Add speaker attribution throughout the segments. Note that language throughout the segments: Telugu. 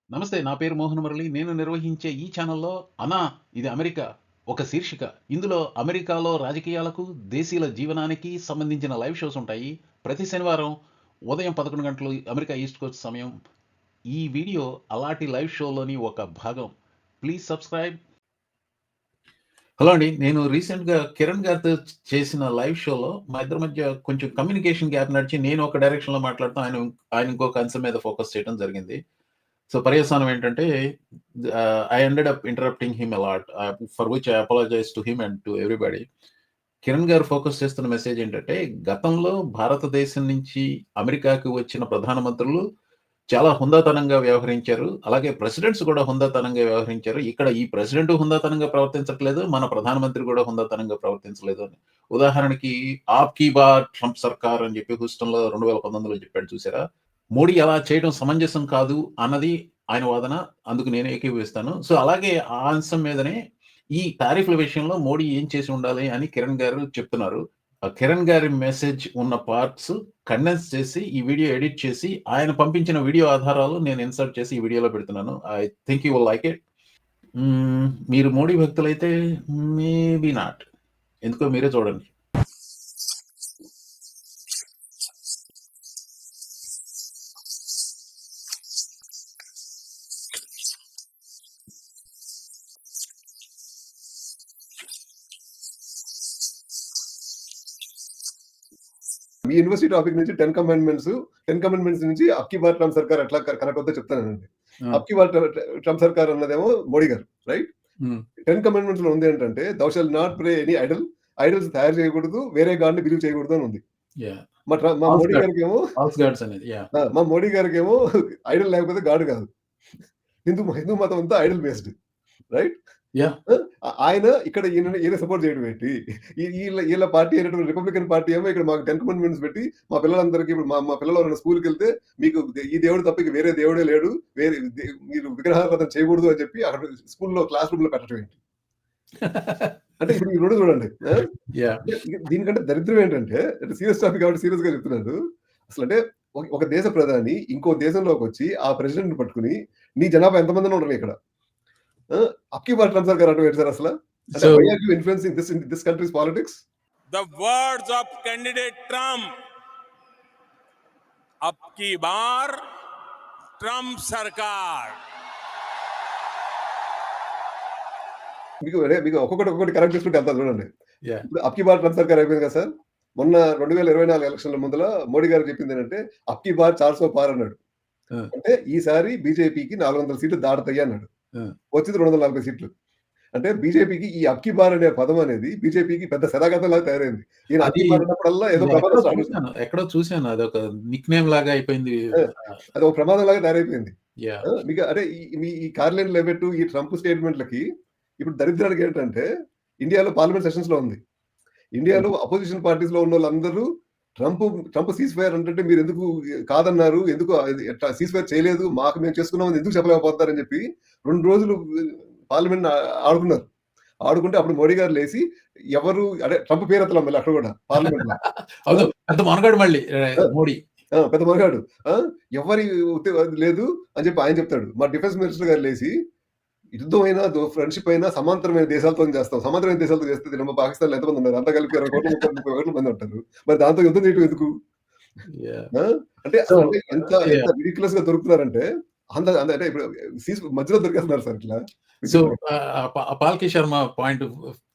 Speaker 1: నమస్తే. నా పేరు మోహన్ మురళి. నేను నిర్వహించే ఈ ఛానల్‌లో 'అన్నా ఇది అమెరికా' ఒక శీర్షిక. ఇందులో అమెరికాలో రాజకీయాలకు, దేశీయుల జీవనానికి సంబంధించిన లైవ్ షోస్ ఉంటాయి. ప్రతి శనివారం ఉదయం 11 గంటలు అమెరికా ఈస్ట్ కోస్ట్ సమయం. ఈ వీడియో అలాంటి లైవ్ షోలోని ఒక భాగం. Please subscribe. హలో అండి. నేను రీసెంట్‌గా కిరణ్ గారితో చేసిన లైవ్ షోలో మా ఇద్దరి మధ్య కొంచెం కమ్యూనికేషన్ గ్యాప్ నడిచి నేను ఒక డైరెక్షన్‌లో మాట్లాడతాం. ఆయన ఇంకొక అంశం మీద ఫోకస్ చేయడం జరిగింది. సో, పర్యవసానం ఏంటంటే I ended up interrupting him a lot. For which I apologise to him and to everybody. Kiran garu focus చేస్తున్న మెసేజ్ ఏంటంటే, గతంలో భారతదేశం నుంచి అమెరికాకి వచ్చిన ప్రధానమంత్రులు చాలా హుందాతనంగా వ్యవహరించారు. అలాగే ప్రెసిడెంట్స్ కూడా హుందాతనంగా వ్యవహరించారు. ఇక్కడ ఈ ప్రెసిడెంట్ హుందాతనంగా ప్రవర్తించట్లేదు. మన ప్రధానమంత్రి కూడా హుందాతనంగా ప్రవర్తించలేదు అని. ఉదాహరణకి 'ఆప్ కీ బార్ ట్రంప్ సర్కార్' అని చెప్పి హూస్టన్‌లో 2019లో చెప్పాడు చూసారా? మోడీ అలా చేయడం సమంజసం కాదు అన్నది ఆయన వాదన. అందుకు నేను ఏకీభవిస్తాను. సో, అలాగే ఆ అంశం మీదనే ఈ టారిఫ్‌ల విషయంలో మోడీ ఏం చేసి ఉండాలి అని కిరణ్ గారు చెప్తున్నారు. ఆ కిరణ్ గారి మెసేజ్ ఉన్న పార్ట్స్ కండెన్స్ చేసి ఈ వీడియో ఎడిట్ చేసి ఆయన పంపించిన వీడియో ఆధారాలు నేను ఇన్సర్ట్ చేసి ఈ వీడియోలో పెడుతున్నాను. I think you will like it. మీరు మోడీ భక్తులైతే మేబీ నాట్. ఎందుకో మీరే చూడండి.
Speaker 2: మీ యూనివర్సిటీ టాపిక్ నుంచి 10 కమెంట్మెంట్స్ నుంచి అప్ కీ బార్ ట్రంప్ సర్కార్ ఎట్లా కనెక్ట్ అవుతుందో చెప్తానండి. అప్ కీ బార్ ట్రంప్ సర్కార్ అన్నదేమో మోడీ గారు, రైట్? 10 కమెంట్మెంట్స్ లో ఉంది ఏంటంటే thou shalt not pray any idols తయారు చేయకూడదు, వేరే గాడ్ ని బిలీవ్ చేయకూడదు అని ఉంది. మా మోడీ గారికి ఏమో ఐడల్ లేకపోతే గాడ్ కాదు. హిందూ మతం అంతా ఐడల్ బేస్డ్, రైట్? ఆయన ఇక్కడ ఈయన సపోర్ట్ చేయడం ఏంటి? వీళ్ళ పార్టీ అయినటువంటి రిపబ్లికన్ పార్టీ ఏమో ఇక్కడ మాకు 10 కమెంట్మెంట్స్ పెట్టి మా పిల్లలందరికీ ఇప్పుడు మా పిల్లలు ఎవరైనా స్కూల్కి వెళ్తే మీకు ఈ దేవుడు తప్ప వేరే దేవుడే లేడు, మీరు విగ్రహారాధన చేయకూడదు అని చెప్పి అక్కడ స్కూల్లో క్లాస్ రూమ్ లో పెట్టడం ఏంటి? అంటే ఇప్పుడు ఈ రెండు చూడండి. దీనికంటే దరిద్రం ఏంటంటే, సీరియస్ టాపిక్ కాబట్టి సీరియస్ గా చెప్తున్నాను. అసలు అంటే ఒక దేశ ప్రధాని ఇంకో దేశంలోకి వచ్చి ఆ ప్రెసిడెంట్ పట్టుకుని నీ జనాభా ఎంతమంది ఉండరు ఇక్కడ, అప్ కీ బార్ ట్రంప్ సర్కార్ అంటే ఏంటి సార్ అసలు? అంటే why are you influencing this country's politics?
Speaker 3: The words of candidate Trump, अब की बार ट्रम्प सरकार.
Speaker 2: మీకు ఒక్కొక్కటి కరెక్ట్ చేసుకుంటే అంతా చూడండి. ఇప్పుడు అప్ కీ బార్ ట్రంప్ సర్కార్ అయిపోయింది కదా సార్. మొన్న 2024 ఎలక్షన్ల ముందల మోడీ గారు చెప్పింది ఏంటంటే అప్ కీ బార్ 400 పార్ అన్నాడు. అంటే ఈసారి బీజేపీకి 400 సీట్లు దాటుతాయి అన్నాడు. వచ్చింది 240 సీట్లు. అంటే బీజేపీకి ఈ అప్ కీ బార్ అనే పదం అనేది బీజేపీకి పెద్ద శరాఘాతం లాగా తయారైంది. ఈయన అప్ కీ బార్ అన్నప్పుడల్లా ఏదో
Speaker 1: ఎక్కడో చూశాను. అదొక నిక్ నేమ్ లాగా అయిపోయింది.
Speaker 2: అది ఒక ప్రమాదం లాగా తయారైపోయింది. మీకు అంటే ఈ కార్లెన్ లెవెట్ ఈ ట్రంప్ స్టేట్మెంట్లకి ఇప్పుడు దరిద్రానికి ఏంటంటే, ఇండియాలో పార్లమెంట్ సెషన్స్ లో ఉంది. ఇండియాలో అపోజిషన్ పార్టీస్ లో ఉన్న వాళ్ళందరూ ట్రంప్ సీజ్ ఫైర్ అంటే మీరు ఎందుకు కాదన్నారు, ఎందుకు సీజ్ ఫైర్ చేయలేదు, మాకు మేము చేసుకున్నాం ఎందుకు చెప్పలేకపోతారని చెప్పి 2 రోజులు పార్లమెంట్ ఆడుకున్నారు. ఆడుకుంటే అప్పుడు మోడీ గారు లేచి ఎవరు అంటే ట్రంప్ పేరు ఎత్తలా మళ్ళీ అక్కడ కూడా పార్లమెంట్ లో
Speaker 1: పెద్ద మనగాడు మళ్ళీ మోడీ
Speaker 2: పెద్ద మనగాడు ఎవరి లేదు అని చెప్పి ఆయన చెప్తాడు. మా డిఫెన్స్ మినిస్టర్ గారు లేచి యుద్ధం అయినా ఫ్రెండ్షిప్ అయినా సమాంతరమైన దేశాలతో చేస్తాం. సమాంతరమైన దేశాలతో చేస్తే ನಮ್ಮ పాకిస్తాన్ ఎంతమంది ఉన్నారు, అంతా కలిపి 20 కోట్ల 30 కోట్ల మంది ఉంటారు. మరి దాంతో యుద్ధం చేయటం ఎందుకు? అంటే ఎంత రిడిక్యులస్ గా దొరుకుతున్నారంటే అంటే ఇప్పుడు మధ్యలో దొరికేస్తున్నారు సార్ ఇట్లా.
Speaker 1: సో పాల్కే శర్మ పాయింట్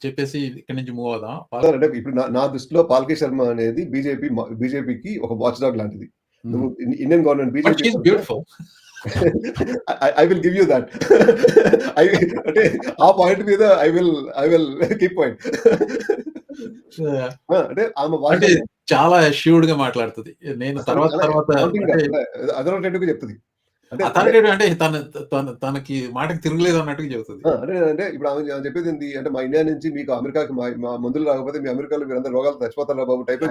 Speaker 1: చెప్పేసి ఇక్కడ నుంచి మూవ్ అవుదాం.
Speaker 2: అంటే ఇప్పుడు నా దృష్టిలో పాల్కే శర్మ అనేది బీజేపీకి ఒక వాచ్ డాగ్ లాంటిది. Indian government BJP
Speaker 1: beautiful.
Speaker 2: I will give you that. అంటే ఆ పాయింట్ మీద ఐ విల్ కీప్ పాయింట్. అంటే ఆమె
Speaker 1: చాలా అష్యూర్డ్ గా మాట్లాడుతుంది. నేను తర్వాత
Speaker 2: అథారిటేటివ్ గా చెప్తుంది.
Speaker 1: అంటే తనకి మాటకి తిరగలేదు అన్నట్టుగా చెబుతుంది.
Speaker 2: అంటే ఇప్పుడు ఆమె చెప్పేది ఏంటి అంటే, మా ఇండియా నుంచి మీకు అమెరికాకి మా మందులు రాకపోతే మీ అమెరికాలో మీరందరూ రోగాలు చచ్చిపోతారా బాబు టైప్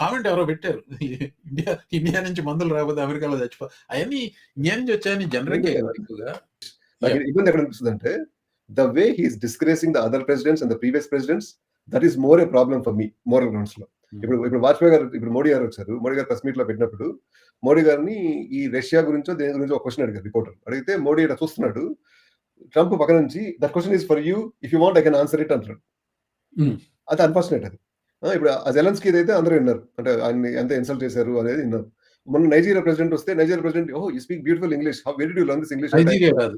Speaker 1: కామెంట్ ఎవరో పెట్టారు. ఇండియా నుంచి మందులు రాకపోతే అమెరికాలో చచ్చిపో అవన్నీ ఇండియా నుంచి వచ్చాయని జనరల్ గా ఎక్కువగా
Speaker 2: ఇబ్బంది ఎక్కడ అనిపిస్తుంది అంటే, the way he's disgracing the other presidents and the previous presidents, that is more a problem for me moral grounds లో. ఇప్పుడు వాజ్పేయి గారు, ఇప్పుడు మోడీ గారు వచ్చారు. మోడీ గారు ప్రెస్ మీట్ లో పెట్టినప్పుడు మోడీ గారిని ఈ రష్యా గురించో దేని గురించో ఒక క్వశ్చన్ అడిగారు రిపోర్టర్. అడిగితే మోడీ ఇలా చూస్తున్నాడు. ట్రంప్ పక్క నుంచి that question is for you, if you want I can answer it అంటాడు. అది అన్ఫార్చునేట్ అది. ఇప్పుడు ఆ జెలెన్స్కీ అయితే అందరూ విన్నారు. అంటే ఆయన్ని ఎంత ఇన్సల్ట్ చేశారు అనేది విన్నారు. మొన్న నైజీరియా ప్రెసిడెంట్ వస్తే Nigeria president you speak beautiful English, how very do learn this English?
Speaker 1: Nigeria కాదు,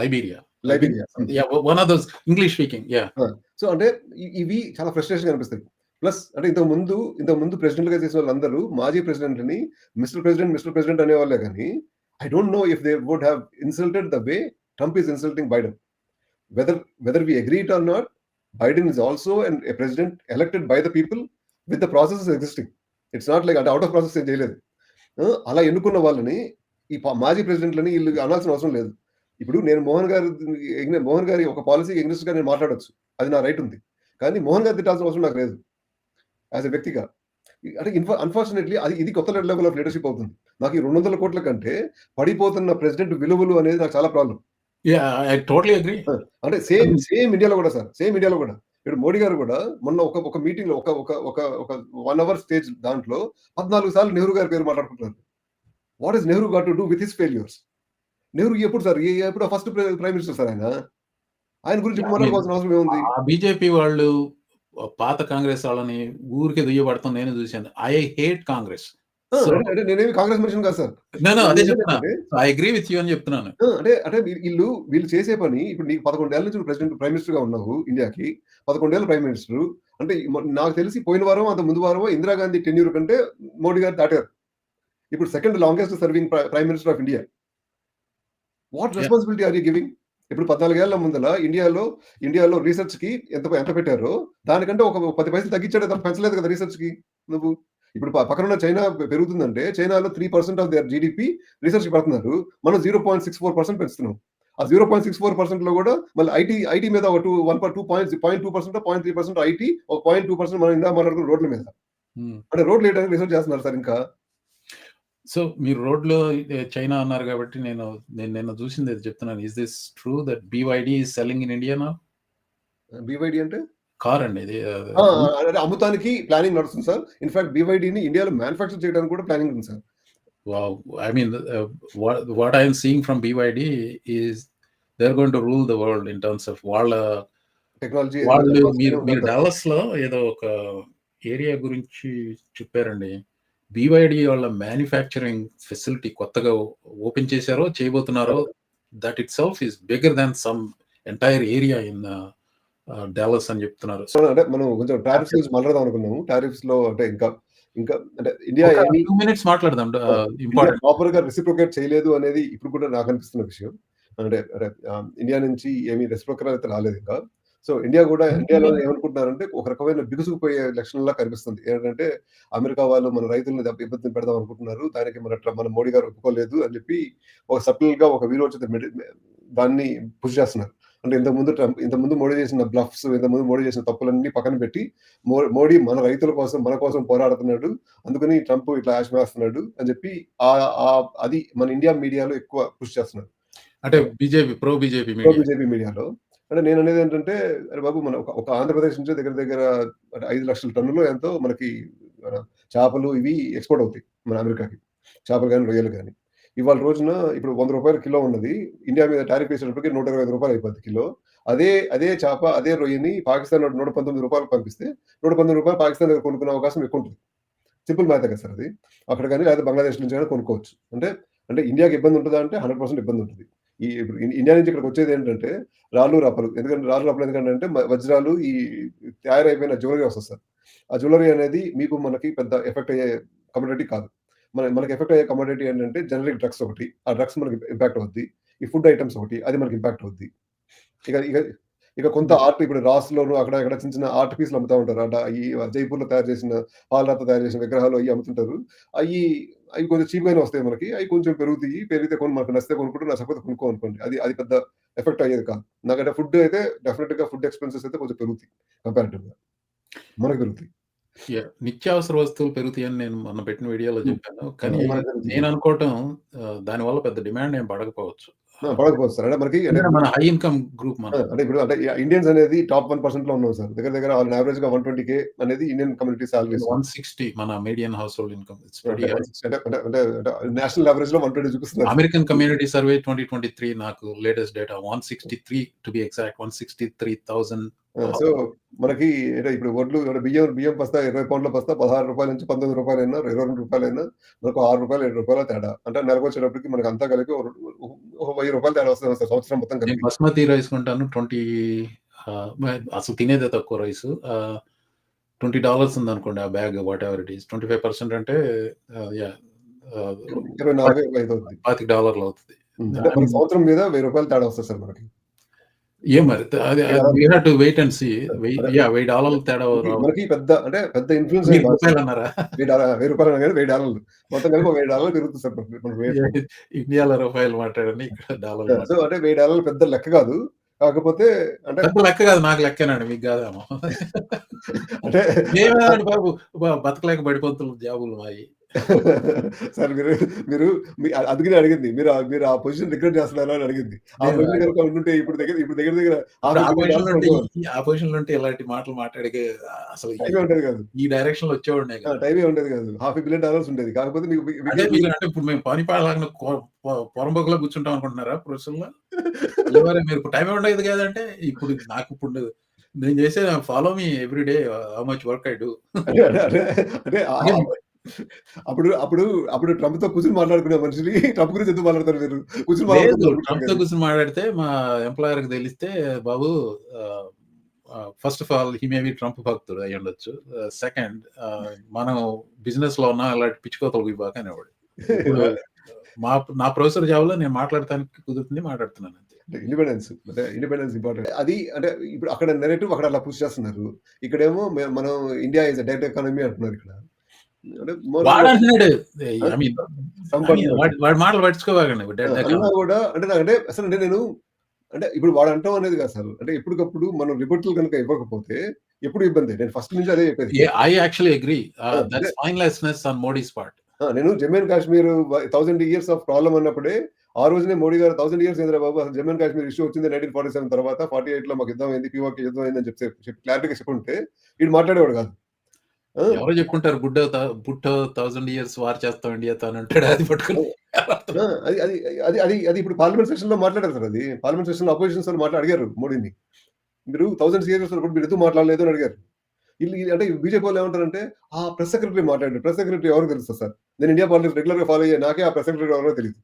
Speaker 1: Liberia. One of those English speaking.
Speaker 2: So అంటే ఇవి చాలా ఫ్రస్ట్రేషన్ అనిపిస్తాయి. ప్లస్ అంటే ఇంతకు ముందు ప్రెసిడెంట్ గా చేసిన వాళ్ళందరూ మాజీ ప్రెసిడెంట్ ని మిస్టర్ ప్రెసిడెంట్ అనేవాళ్ళే కానీ I don't know if they would have insulted the way Trump is insulting Biden. Whether we agree it or not, Biden is also a president elected by the people with the processes existing. It's not like out of process ఏం చేయలేదు. అలా ఎన్నుకున్న వాళ్ళని ఈ మాజీ ప్రెసిడెంట్లని వీళ్ళు అనాల్సిన అవసరం లేదు. ఇప్పుడు నేను మోహన్ గారి ఒక పాలసీకి ఎగ్నెస్ట్ గా నేను మాట్లాడొచ్చు, అది నా రైట్ ఉంది. కానీ మోహన్ గారు తిట్టాల్సిన అవసరం నాకు లేదు యాజ్ ఎ వ్యక్తిగా. అంటే అన్ఫార్చునేట్లీ ఇది కొత్త లెవెల్ ఆఫ్ లీడర్షిప్ అవుతుంది. నాకు ఈ 200 కోట్ల కంటే పడిపోతున్న ప్రెసిడెంట్ విలువలు అనేది నాకు చాలా ప్రాబ్లం. అంటే సేమ్ ఇండియాలో కూడా సార్, సేమ్ ఇండియాలో కూడా ఇప్పుడు మోడీ గారు కూడా మొన్న ఒక మీటింగ్ లో ఒక 1 hour స్టేజ్ దాంట్లో 14 సార్లు నెహ్రూ గారి పేరు మాట్లాడుకుంటున్నారు. What is Nehru got to do with his failures? Nehru ఎప్పుడు సార్, ఎప్పుడు ఫస్ట్ ప్రైమ్ మినిస్టర్ సార్ ఆయన గురించి మాట్లాడుకోవాల్సిన అవసరం ఏముంది?
Speaker 1: బీజేపీ వాళ్ళు పాత కాంగ్రెస్ వాళ్ళని ఊరికే దుయ్యబడతాం నేను చూశాను. I hate Congress.
Speaker 2: నేనేమి కాంగ్రెస్ మనిషిని కాదు సార్.
Speaker 1: అదే చెప్తున్నాను, ఐ అగ్రీ విత్ యూ అని చెప్తున్నాను.
Speaker 2: అంటే వీళ్ళు చేసే పని, ఇప్పుడు నీకు 11 ఏళ్ల నుంచి ప్రెసిడెంట్ ప్రైమ్ మినిస్టర్ గా ఉన్నావు ఇండియాకి, 11 ఏళ్ళ ప్రైమ్ మినిస్టర్. అంటే నాకు తెలిసి పోయిన వారం అంత ముందు వారం ఇందిరాగాంధీ టెన్యూర్ కంటే మోడీ గారు దాటారు. ఇప్పుడు second longest serving prime minister of India. What responsibility are you giving? ఇప్పుడు 14 ఏళ్ల ముందల ఇండియాలో రీసెర్చ్ కి ఎంత పెట్టారో దానికంటే ఒక 10 పైసలు తగ్గించాడు, తప్ప పెంచలేదు కదా రీసెర్చ్ కి నువ్వు. ఇప్పుడు పక్కన చైనా పెరుగుతుందంటే చైనాలో 3% ఆఫ్ దేర్ జీడిపి రీసెర్చ్ కి పెడుతున్నారు, మనం 0.64% పెంచుతున్నాం. ఆ 0.64% లో కూడా మళ్ళీ ఐటీ మీద ఒక 0.2% ఐటీ, ఒక 0.2% మనం ఇందా మాట్లాడుకున్న రోడ్ల మీద. అంటే రోడ్లు వేయడానికి రీసెర్చ్ చేస్తున్నారు సార్ ఇంకా.
Speaker 1: సో మీరు రోడ్లో చైనా అన్నారు కాబట్టి నేను చూసింది చెప్తున్నాను. Is this true that BYD is selling in India now?
Speaker 2: BYD అంటే
Speaker 1: కార్ అండి ఇది.
Speaker 2: అమ్ముతానికి ప్లానింగ్ నడుస్తుంది సార్. ఇన్ఫాక్ట్ BYDని ఇండియాలో మ్యానుఫ్యాక్చర్ చేయడానికి కూడా ప్లానింగ్ ఉంది sir.
Speaker 1: Wow, I mean, what I am seeing from BYD is they're going to rule the world in terms of వాళ్ళ
Speaker 2: టెక్నాలజీ.
Speaker 1: మీరు డాలస్ లో ఏదో ఒక ఏరియా గురించి చెప్పారండి. BYD వాళ్ళ మ్యానుఫ్యాక్చరింగ్ ఫెసిలిటీ కొత్తగా ఓపెన్ చేశారో చేయబోతున్నారో, that itself is bigger than some entire area in Dallas అని చెప్తున్నారు.
Speaker 2: అంటే మనం కొంచెం టారిఫ్స్ గురించి మాట్లాడదాం అనుకున్నాము. టారిఫ్స్ లో అంటే ఇంకా అంటే ఇండియా
Speaker 1: 2 minutes మాట్లాడదాం. ఇంపార్టెంట్
Speaker 2: ప్రాపర్ గా రెసిప్రోకేట్ చేయలేదు అనేది ఇప్పుడు కూడా నాకు అనిపిస్తున్న విషయం. అంటే ఇండియా నుంచి ఏమి రెసిప్రోకేట్ అయితే రాలేదు ఇంకా. సో ఇండియాలో ఏమనుకుంటున్నారంటే ఒక రకమైన బిగుసుకుపోయే లక్షణంలా కనిపిస్తుంది. ఏంటంటే అమెరికా వాళ్ళు మన రైతులను ఇబ్బంది పెడదాం అనుకుంటున్నారు, దానికి మన మోడీ గారు ఒప్పుకోలేదు అని చెప్పి ఒక సటిల్ గా ఒక వీరోచిత దాన్ని పుష్ చేస్తున్నారు. అంటే ఇంతకుముందు మోడీ చేసిన బ్లఫ్స్, ఇంతకుముందు మోడీ చేసిన తప్పులన్నీ పక్కన పెట్టి మోడీ మన రైతుల కోసం, మన కోసం పోరాడుతున్నాడు, అందుకని ట్రంప్ ఇట్లా ఆశ్రయిస్తున్నాడు అని చెప్పి అది మన ఇండియా మీడియాలో ఎక్కువ పుష్ చేస్తున్నారు.
Speaker 1: అంటే ప్రో బీజేపీ
Speaker 2: మీడియాలో. అంటే నేను అనేది ఏంటంటే, అరే బాబు, మన ఒక ఆంధ్రప్రదేశ్ నుంచి దగ్గర 5 లక్షల టన్నులు ఎంతో మనకి చేపలు ఇవి ఎక్స్పోర్ట్ అవుతాయి మన అమెరికాకి, చేపలు కానీ రొయ్యలు కానీ. ఇవాళ రోజున ఇప్పుడు 100 రూపాయలు కిలో ఉన్నది, ఇండియా మీద టారిఫ్ వేసేటప్పటికి 125 రూపాయలు అయిపోద్ది కిలో. అదే చేప, అదే రొయ్యని పాకిస్తాన్ 119 రూపాయలు పంపిస్తే 119 రూపాయలు పాకిస్తాన్ దగ్గర కొనుక్కునే అవకాశం ఎక్కువ ఉంటుంది. సింపుల్ మ్యాథ్ కదా సార్ అది. అక్కడ కానీ లేదా బంగ్లాదేశ్ నుంచి కానీ కొనుక్కోవచ్చు. అంటే ఇండియాకి ఇబ్బంది ఉంటుందా అంటే 100% ఇబ్బంది ఉంటుంది. ఇప్పుడు ఇండియా నుంచి ఇక్కడికి వచ్చేది ఏంటంటే రాళ్ళు రప్పలు. ఎందుకంటే వజ్రాలు, ఈ తయారైపోయిన జ్యువెలరీ వస్తుంది సార్. ఆ జ్యువెలరీ అనేది మనకి పెద్ద ఎఫెక్ట్ అయ్యే కమోడిటీ కాదు. మనకి ఎఫెక్ట్ అయ్యే కమోడిటీ ఏంటంటే జనరిక్ డ్రగ్స్ ఒకటి, ఆ డ్రగ్స్ మనకి ఇంపాక్ట్ అవుద్ది. ఈ ఫుడ్ ఐటమ్స్ ఒకటి, అది మనకి ఇంపాక్ట్ అవుద్ది. ఇక కొంత ఆర్ట్, ఇప్పుడు రాస్లోను అక్కడ చిన్న ఆర్ట్ పీస్లు అమ్ముతా ఉంటారు. అంటే ఈ జైపూర్లో తయారు చేసిన పాలరాతో తయారు చేసిన విగ్రహాలు అవి అమ్ముతుంటారు. అవి కొంచెం చీప్ గానే వస్తాయి మనకి. అవి కొంచెం పెరిగితే మనకు నచ్చితే కొనుక్కుంటే, నచ్చకపోతే కొనుక్కో అనుకోండి. అది పెద్ద ఎఫెక్ట్ అయ్యేది కాదు. నాకంటే ఫుడ్ అయితే డెఫినెట్ గా ఫుడ్ ఎక్స్పెన్సెస్ అయితే కొంచెం పెరుగుతాయి, కంపారిటివ్ గా మనకు పెరుగుతాయి.
Speaker 1: నిత్యావసర వస్తువులు పెరుగుతాయని నేను మొన్న పెట్టిన వీడియోలో చెప్పాను. కానీ నేను అనుకోవటం దానివల్ల పెద్ద డిమాండ్ ఏం పడకపోవచ్చు.
Speaker 2: పడకపోవచ్చు సార్. అంటే మనకి అంటే
Speaker 1: మన హై ఇన్కమ్ గ్రూప్ మనం.
Speaker 2: అంటే ఇప్పుడు అంటే ఇండియన్స్ అనేది టాప్ 1% లో ఉన్నాం సార్. దగ్గర ఆన్ యావరేజ్‌గా 120K అనేది ఇండియన్ కమ్యూనిటీ సాలరీస్.
Speaker 1: 160 మన median house hold income. It's very high.
Speaker 2: అంటే నేషనల్ యావరేజ్‌లో 120 చూపిస్తున్నారు.
Speaker 1: అమెరికన్ కమ్యూనిటీ సర్వే 2023 నాకు latest data 163 to be exact 163,000.
Speaker 2: So మనకి అంటే ఇప్పుడు వడ్లు బియ్యం బస్తా 20 పౌండ్ల బస్తా రూ. 16 నుంచి రూ. 19 అయినా, రూ. 22 అయినా మనకు రూ. 6, రూ. 7 తేడా. అంటే నెలకొచ్చేటప్పటికి మనకు అంతా కలిపి ఒక రూ. 1000 తేడా వస్తుంది సార్ సంవత్సరం మొత్తం
Speaker 1: నేను
Speaker 2: కలిపి.
Speaker 1: బస్మతి రైస్ కొంటాను 20 అసలు తినేదే తక్కువ రైస్. $20 ఉందనుకోండి ఆ బ్యాగ్ వాటెవర్ ఇట్ ఈస్. 25% అంటే యాహ్!
Speaker 2: 24, 25 అవుతుంది.
Speaker 1: $25 అవుతది.
Speaker 2: అంటే మనకి సంవత్సరం మీద రూ. 1000 తేడా వస్తది సార్ మనకి.
Speaker 1: ఏం మరి అది we have to wait and see. Yeah! $1000 తేడా
Speaker 2: మనకి పెద్ద ఇన్‌ఫ్లుయెన్స్
Speaker 1: మీరు రూపాయలన్నారా?
Speaker 2: $1000 మొత్తం కలిపి $1000 పెరుగుతుంది సార్ మన రేట్.
Speaker 1: ఇండియాలో రూపాయలు మాట్లాడండి. ఇక్కడ డాలర్లు
Speaker 2: సో అంటే $1000 పెద్ద లెక్క కాదు. కాకపోతే అంటే
Speaker 1: పెద్ద లెక్క కాదు. నాకు లెక్కేనండి. మీకు కాదేమో.
Speaker 2: అంటే
Speaker 1: మేమేనండి బాబు బతకలేక బడిపంతులు జాబులు మాయి.
Speaker 2: సార్ మీరు అందుకనే అడిగింది. మీరు ఆ పొజిషన్ రిగ్రెట్ చేస్తున్నారా అని అడిగింది. ఆ పొజిషన్ కనుక ఉండుంటే ఇప్పుడు దగ్గర
Speaker 1: ఆ పొజిషన్‌లో ఉంటే ఇలాంటి మాటలు మాట్లాడే అసలు
Speaker 2: టైమే ఉండేది కాదు.
Speaker 1: ఈ డైరెక్షన్‌లో వచ్చేవాడినే కాదు.
Speaker 2: టైమే ఉండేది కాదు. $500 million ఉండేది. కాకపోతే
Speaker 1: అదే మీరు అంటే ఇప్పుడు మేము పానిపాడలాగా పొరంబొకలో కూర్చుంటాం అనుకుంటున్నారా ప్రొఫెషన్‌లో? మీరు టైమే ఉండేది కాదంటే ఇప్పుడు నేను చేసే follow me every day how much work I do.
Speaker 2: అంటే అప్పుడు ట్రంప్‌తో కూర్చొని మాట్లాడుకునే మనిషిని ట్రంప్ గురించి ఎందుకు మాట్లాడతారు మీరు?
Speaker 1: ట్రంప్‌తో కూర్చొని మాట్లాడితే మా ఎంప్లాయర్‌కి తెలిస్తే బాబు first of all he may be Trump భక్తుడు అయ్యి ఉండొచ్చు. సెకండ్ మనం బిజినెస్‌లో ఉన్నాం ఇలాంటి పిచ్చికోతలు ఇవ్వక అనేవాడు. నా ప్రొఫెసర్ జాబ్‌లో నేను మాట్లాడటానికి కుదురుతుంది మాట్లాడుతున్నాను అంతే.
Speaker 2: Independence important. అది అంటే ఇప్పుడు అక్కడ నెరేటివ్ అక్కడ అలా పుష్ చేస్తున్నారు. ఇక్కడేమో మనం India is a data economy అంటున్నారు ఇక్కడ.
Speaker 1: వాడంటున్నాడు. ఐ మీన్ వాడి మాటలు పట్టించుకోవాలండి.
Speaker 2: అన్నా కూడా అంటే అసలు నేను అంటే ఇప్పుడు వాడు అంటాం అనేది కాదు సార్. అంటే ఎప్పటికప్పుడు మనం రిపోర్టులు కనుక ఇవ్వకపోతే ఎప్పుడు ఇబ్బంది. నేను ఫస్ట్ నుంచి అదే చెప్పేది.
Speaker 1: I actually agree. That's spinelessness on Modi's part.
Speaker 2: నేను Jammu and Kashmir 1000 years of problem అన్నప్పుడే ఆ రోజునే మోడీ గారు 1000 years ఏందిరా బాబు అసలు జమ్మూ అండ్ కాశ్మీర్ ఇష్యూ వచ్చింది 1947 తర్వాత 48లో మాకు యుద్ధం అయింది, పీఓకే యుద్ధం అయింది అని చెప్పి క్లారిటీగా చెప్పుంటే వీడు మాట్లాడేవాడు కాదు.
Speaker 1: ఎవరో చెప్పుకుంటారు బుట్ట 1000 years వార్ చేస్తాం ఇండియాతో అని అంటాడు. అది పట్టుకుని
Speaker 2: అది ఇప్పుడు పార్లమెంట్ సెషన్ లో మాట్లాడారు సార్. అది పార్లమెంట్ సెషన్ లో అపోజిషన్ వాళ్ళు అడిగారు మోడీని, మీరు 1000 years కూడా మీరు ఎందుకు మాట్లాడలేదు అని అడిగారు. అంటే బీజేపీ వాళ్ళు ఏమంటారంటే ఆ ప్రెస్ సెక్రటరీ మాట్లాడారు. ప్రెస్ సెక్రటరీ ఎవరికి తెలుస్తుంది సార్? నేను ఇండియా పాలిటిక్స్ రెగ్యులర్ గా ఫాలో అయ్యే నాకే ఆ ప్రెస్ సెక్రటరీ ఎవరో తెలియదు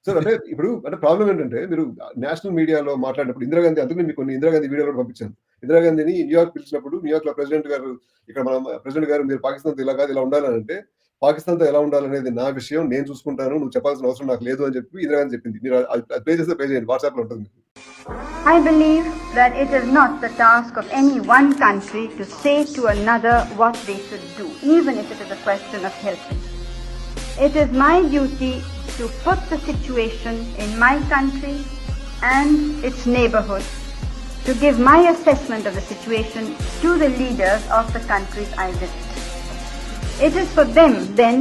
Speaker 2: సార్. అంటే ఇప్పుడు అంటే ప్రాబ్లం ఏంటంటే మీరు నేషనల్ మీడియాలో మాట్లాడినప్పుడు ఇందిరాగాంధీ, అందుకని మీకు కొన్ని ఇందిరాగాంధీ వీడియోలు కూడా పంపించాను. ఇందిరాగాంధీని న్యూయార్క్ పిలిచినప్పుడు న్యూయార్క్ లో ప్రెసిడెంట్ గారు ఇక్కడ మన ప్రెసిడెంట్ గారు మీరు పాకిస్తాన్తో ఇలా కాదు ఇలా ఉండాలంటే పాకిస్తాన్తో ఎలా ఉండాలనేది నా విషయం, నేను చూసుకుంటాను, నువ్వు చెప్పాల్సిన అవసరం నాకు లేదు అని చెప్పి ఇందిరాగాంధీ చెప్పింది. మీరు అది ప్లే చేస్తే ప్లే చేయండి, వాట్సాప్ లో ఉంటుంది.
Speaker 4: I believe that it is not the task of any one country to say to another what they should do, even if it is a question of helping. It is my duty to put the situation in my country and its neighborhood, to give my assessment of the situation to the leaders of the countries I visit. It is for them then,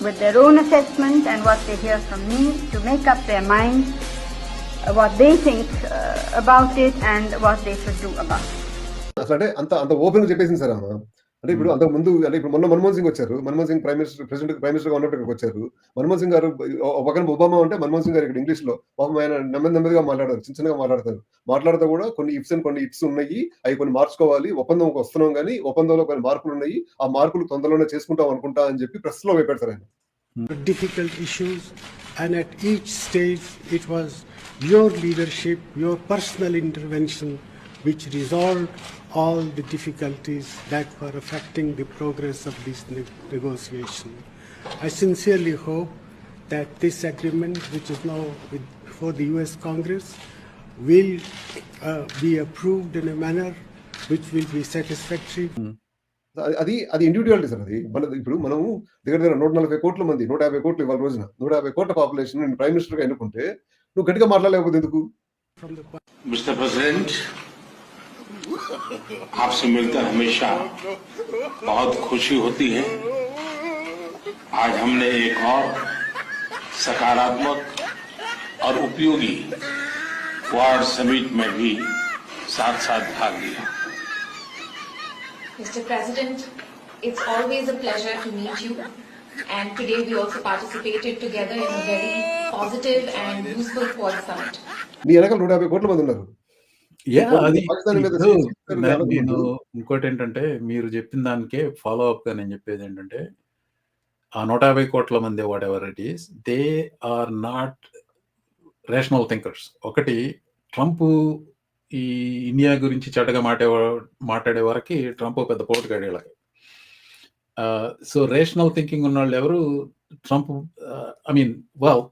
Speaker 4: with their own assessment and what they hear from me, to make up their minds what they think about it and what they should do about it.
Speaker 2: అసలు అంటే అంత ఓపెన్ గా చెప్పేసింది సార్ ఆమె. అంటే ఇప్పుడు అంతకు ముందు అంటే ఇప్పుడు మొన్న మన్మోహన్ సింగ్ వచ్చారు. మన్మోహన్ సింగ్ ప్రైమ్ మినిస్టర్ గా ఉన్నప్పుడు ఇక్కడికి వచ్చారు. మన్మోహన్ సింగ్ గారు పక్కన ఒబామా ఉంటే మన్మోహన్ సింగ్ గారు ఇక్కడ ఇంగ్లీష్ లో పాపం ఆయన నెమ్మదిగా మాట్లాడారు, చిన్నగా మాట్లాడతారు. మాట్లాడుతూ కూడా కొన్ని ఇఫ్స్ అండ్ కొన్ని ఇట్స్ ఉన్నాయి, అవి కొన్ని మార్చుకోవాలి, ఒప్పందంకి వస్తున్నాం కానీ ఒప్పందంలో కొన్ని మార్పులు ఉన్నాయి, ఆ మార్పులు తొందరలోనే చేసుకుంటాం అనుకుంటా అని చెప్పి ప్రెస్ లో వేపాడు సార్ ఆయన.
Speaker 5: Difficult issues, and at each stage it was your leadership, your personal intervention which resolved all the difficulties that were affecting the progress of this negotiation. I sincerely hope that this agreement, which is now before the US Congress, will be approved in a manner which will be satisfactory.
Speaker 2: అది ఇండివిజువాలిటీ సార్. అది ఇప్పుడు మనము దగ్గర 140 కోట్ల మంది, 150 కోట్లు ఇవాళ రోజున 150 కోట్ల పాపులేషన్ నేను ప్రైమ్ మినిస్టర్ గా ఎన్నుకుంటే నువ్వు గట్టిగా మాట్లాడలేకపోతే ఎందుకు?
Speaker 6: मिस्टर प्रेसिडेंट, आपसे मिलकर हमेशा बहुत खुशी होती है। आज हमने एक और सकारात्मक और उपयोगी क्वाड समिट में भी साथ साथ भाग लिया।
Speaker 7: Mr. President, it's always a pleasure to meet you. And today we also participated together in a very positive and useful Quad Summit.
Speaker 2: నీ వెనకాల 150 కోట్ల మంది ఉన్నారు.
Speaker 1: అది
Speaker 2: పాకిస్తాన్ మీద
Speaker 1: ఇప్పుడు
Speaker 2: చేసిన
Speaker 1: నేను ఇంకోటి ఏంటంటే మీరు చెప్పిన దానికే ఫాలో అప్ గా నేను చెప్పేది ఏంటంటే ఆ 150 కోట్ల మంది whatever it is they are not rational thinkers. ఒకటి ట్రంప్ ఈ ఇండియా గురించి చెడ్డగా మాట్లాడే వరకు ట్రంప్ పెద్ద పోటుగాడేలాగా. సో రేషనల్ థింకింగ్ ఉన్న వాళ్ళు ఎవరు Trump I mean well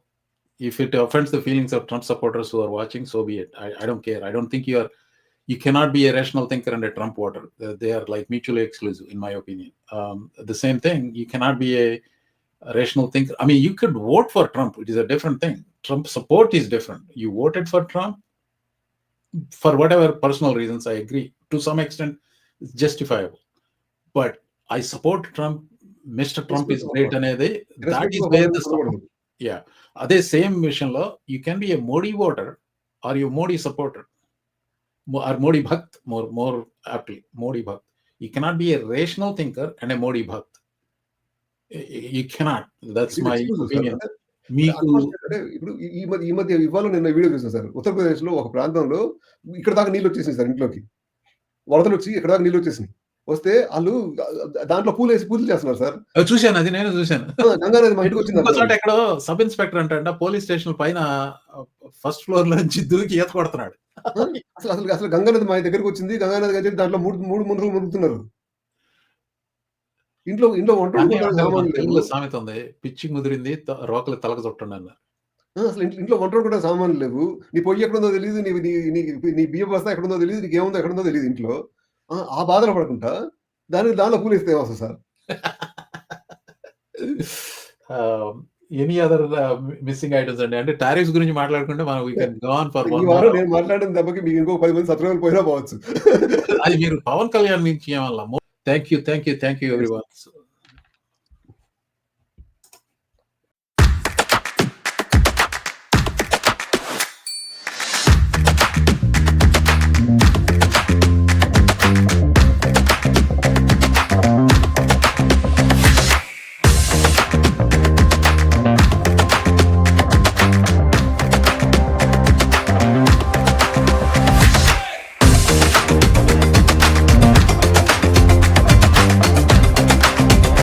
Speaker 1: if it offends the feelings of Trump supporters who are watching, so be it. I don't care. I don't think you cannot be a rational thinker and a Trump voter. They are like mutually exclusive, in my opinion. The same thing, you cannot be a rational thinker. I mean, you could vote for Trump, which is a different thing. Trump support is different. You voted for Trump for whatever personal reasons, I agree. To some extent, it's justifiable. But I support Trump. Mr. Trump is great. That is where the support. Yeah. అదే సేమ్ విషయంలో you can be a Modi voter or you Modi supporter or Modi bhakt more aptly Modi bhakt. You cannot be a rational thinker and a Modi bhakt. You cannot. That's my opinion. మీకు
Speaker 2: ఇప్పుడు ఈ మధ్య ఇవాళ నిన్న వీడియో చూసాను సార్. ఉత్తరప్రదేశ్ లో ఒక ప్రాంతంలో ఇక్కడ దాకా నీళ్ళు వచ్చేసినాయి సార్. ఇంట్లోకి వరదలు వచ్చి ఇక్కడ దాకా నీళ్ళు వచ్చేసినాయి. వస్తే వాళ్ళు దాంట్లో పూజలు చేస్తున్నారు సార్.
Speaker 1: చూశాను, అది నేను చూశాను.
Speaker 2: గంగానది మా ఇంటికి వచ్చింది.
Speaker 1: ఎక్కడో సబ్ ఇన్స్పెక్టర్ అంట పోలీస్ స్టేషన్ పైన ఫస్ట్ ఫ్లోర్ నుంచి దూకి ఈత కొడుతున్నాడు.
Speaker 2: అసలు గంగానది మా దగ్గరకు వచ్చింది. గంగానది అని చెప్పి దాంట్లో మూడు మనుషులు మునుగుతున్నారు. ఇంట్లో
Speaker 1: సామెత ఉంది, పిచ్చి ముదిరింది రోకలు తలకు చుట్టండి అన్నారు.
Speaker 2: అసలు ఇంట్లో వంటలు కూడా సామాన్లు లేవు. నీ పొయ్యి ఎక్కడుందో తెలియదు, నీ బియ్యం బస్తా ఎక్కడుందో తెలియదు, నీకు ఏముందో ఎక్కడుందో తెలియదు ఇంట్లో. ఆ బాధలు పడకుండా దానిలో పూలిస్తే ఏమొస్తుంది sir?
Speaker 1: Any other missing items అండి? అంటే టారిఫ్స్ గురించి మాట్లాడుకుంటే మనం we can go on for
Speaker 2: నేను మాట్లాడిన దెబ్బకి మీకు ఇంకో 10 మంది సబ్స్క్రైబర్లు పోయినా పోవచ్చు.
Speaker 1: అది మీరు పవన్ కళ్యాణ్ నుంచి ఏమన్నా. Thank you everyone.